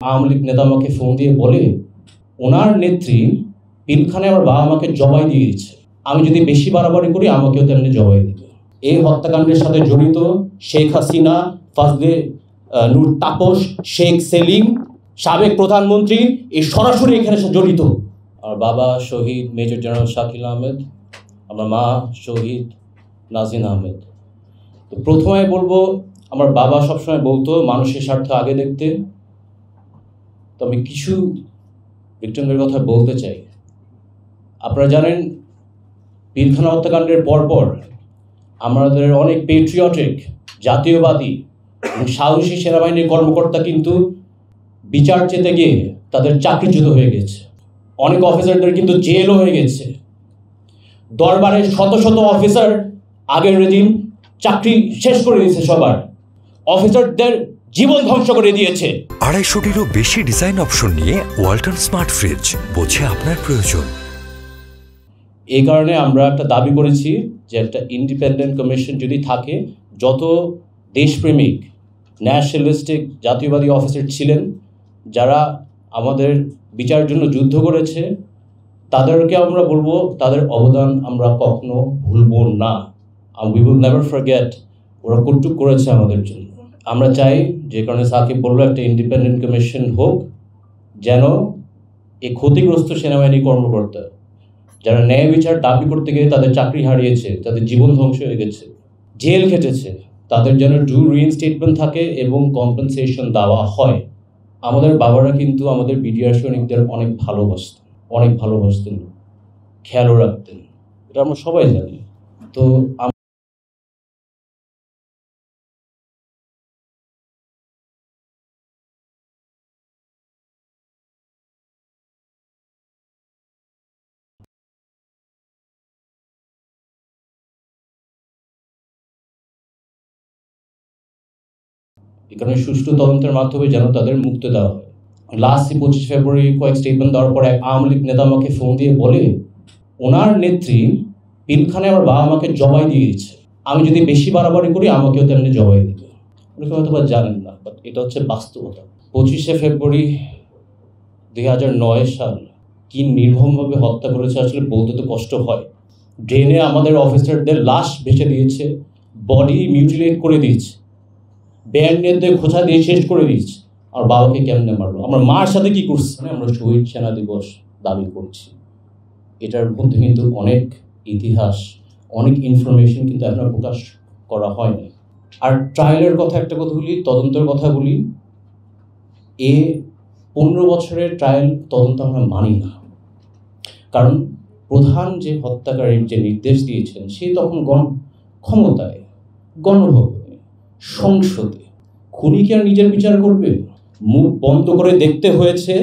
আওয়ামী লীগ নেতা আমাকে ফোন দিয়ে বলে ওনার নেত্রী পিলখানে আমার বাবা মাকে জবাই দিয়েছে, আমি যদি বেশি বাড়াবাড়ি করি আমাকেও তেমনি জবাই দিবে। এই হত্যাকাণ্ডের সাথে জড়িত শেখ হাসিনা, ফাজলে নূর তাপস, শেখ সেলিম, সাবেক প্রধানমন্ত্রী এই সরাসরি এখানে জড়িত। আমার বাবা শহীদ মেজর জেনারেল শাকিল আহমেদ, আমার মা শহীদ নাজিন আহমেদ। তো প্রথমে বলবো, আমার বাবা সবসময় বলতো মানুষের স্বার্থ আগে দেখতে। তো আমি কিছু ভিক্টিমদের কথা বলতে চাই। আপনারা জানেন পিলখানা হত্যাকাণ্ডের পরপর আমাদের অনেক পেট্রিয়টিক, জাতীয়বাদী এবং সাহসী সেনাবাহিনীর কর্মকর্তা কিন্তু বিচার চেতে গিয়ে তাদের চাকরিচ্যুত হয়ে গেছে। অনেক অফিসারদের কিন্তু জেলও হয়ে গেছে। দরবারে শত শত অফিসার আগের রেজিম চাকরি শেষ করে দিয়েছে, সবার অফিসারদের জীবন ধ্বংস করে দিয়েছে। 250-টিরও বেশি ডিজাইন অপশন নিয়ে ওয়ালটন স্মার্ট ফ্রিজ, বোঝে আপনার প্রয়োজন। এই কারণে আমরা একটা দাবি করেছি যে একটা ইন্ডিপেন্ডেন্ট কমিশন যদি থাকে, যত দেশপ্রেমিক ন্যাশনালিস্টিক জাতীয়বাদী অফিসার ছিলেন যারা আমাদের বিচারের জন্য যুদ্ধ করেছে, তাদেরকে আমরা বলবো তাদের অবদান আমরা কখনো ভুলবো না। উই উইল নেভার ফরগেট ওরা কটুক করেছে আমাদের জন্য। আমরা চাই, যে কারণে সাকিব বললো একটা ইন্ডিপেন্ডেন্ট কমিশন হোক, যেন এই ক্ষতিগ্রস্ত সেনাবাহিনী কর্মকর্তা যারা ন্যায় বিচার দাবি করতে গিয়ে তাদের চাকরি হারিয়েছে, তাদের জীবন ধ্বংস হয়ে গেছে, জেল খেটেছে, তাদের যেন ডু রিইনস্টেটমেন্ট থাকে এবং কম্পেনসেশন দেওয়া হয়। আমাদের বাবারা কিন্তু আমাদের বিডিআর সৈনিকদের অনেক ভালোবাসতেন, খেয়ালও রাখতেন, এটা আমরা সবাই জানি। তো এখানে সুষ্ঠু তদন্তের মাধ্যমে যেন তাদের মুক্তি দেওয়া হয়। লাস্ট 25 ফেব্রুয়ারি কয়েক স্টেটমেন্ট দেওয়ার পরে আওয়ামী লীগ নেতা আমাকে ফোন দিয়ে বলে ওনার নেত্রী পিলখানে আমার বাবা মাকে জবাই দিয়েছে, আমি যদি বেশি বাড়াবাড়ি করি আমাকেও তেমনি জবাই দিবে। অনেকে হয়তো বা জানেন না, বাট এটা হচ্ছে বাস্তবতা। 25 ফেব্রুয়ারি 2009 সাল কি নির্মমভাবে হত্যা করেছে আসলে বলতে তো কষ্ট হয়। ড্রেনে আমাদের অফিসারদের লাশ ভেসে দিয়েছে, বডি মিউটিলেট করে দিয়েছে, ব্যান্ডের খোঁচা দিয়ে শেষ করে দিয়েছে। আর বাবাকে কেমনে মারলো, আমার মার সাথে কি করছে। আমরা শহীদ সেনা দিবস দাবি করছি, এটার মধ্যে কিন্তু অনেক ইতিহাস, অনেক ইনফরমেশন কিন্তু এখনো প্রকাশ করা হয়নি। আর ট্রায়ালের কথা একটা কথা বলি, তদন্তের কথা বলি। 15 বছরের ট্রায়াল তদন্ত আমরা মানি না, কারণ প্রধান যে হত্যাকারীর যে নির্দেশ দিয়েছেন সে তখন ক্ষমতায়, গণভবনে, সংসদে। খুনি কি আর নিজের বিচার করবে? মুখ বন্ধ করে দেখতে হয়েছে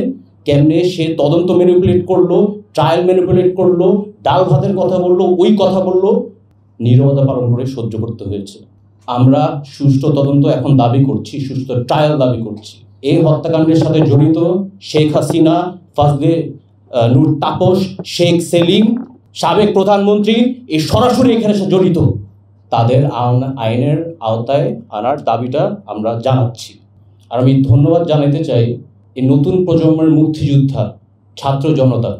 কেমনে সে তদন্ত ম্যানিপুলেট করলো, ট্রায়াল ম্যানিপুলেট করলো, ডাল ভাতের কথা বললো, ওই কথা বললো, নীরবতা পালন করে সহ্য করতে হয়েছে। আমরা সুষ্ঠু তদন্ত এখন দাবি করছি, সুষ্ঠু ট্রায়াল দাবি করছি। এই হত্যাকাণ্ডের সাথে জড়িত শেখ হাসিনা, ফাজলে নূর তাপস, শেখ সেলিম, সাবেক প্রধানমন্ত্রী এই সরাসরি এখানে জড়িত, তাদের আইনের আওতায় আনার দাবিটা আমরা জানাচ্ছি। আর আমি ধন্যবাদ জানাতে চাই এই নতুন প্রজন্মের মুক্তিযোদ্ধা ছাত্র জনতা,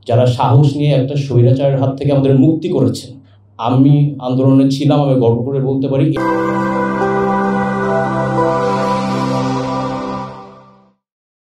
যারা সাহস নিয়ে একটা স্বৈরাচারের হাত থেকে আমাদের মুক্তি করেছেন। আমি আন্দোলনে ছিলাম, আমি গর্ব করে বলতে পারি।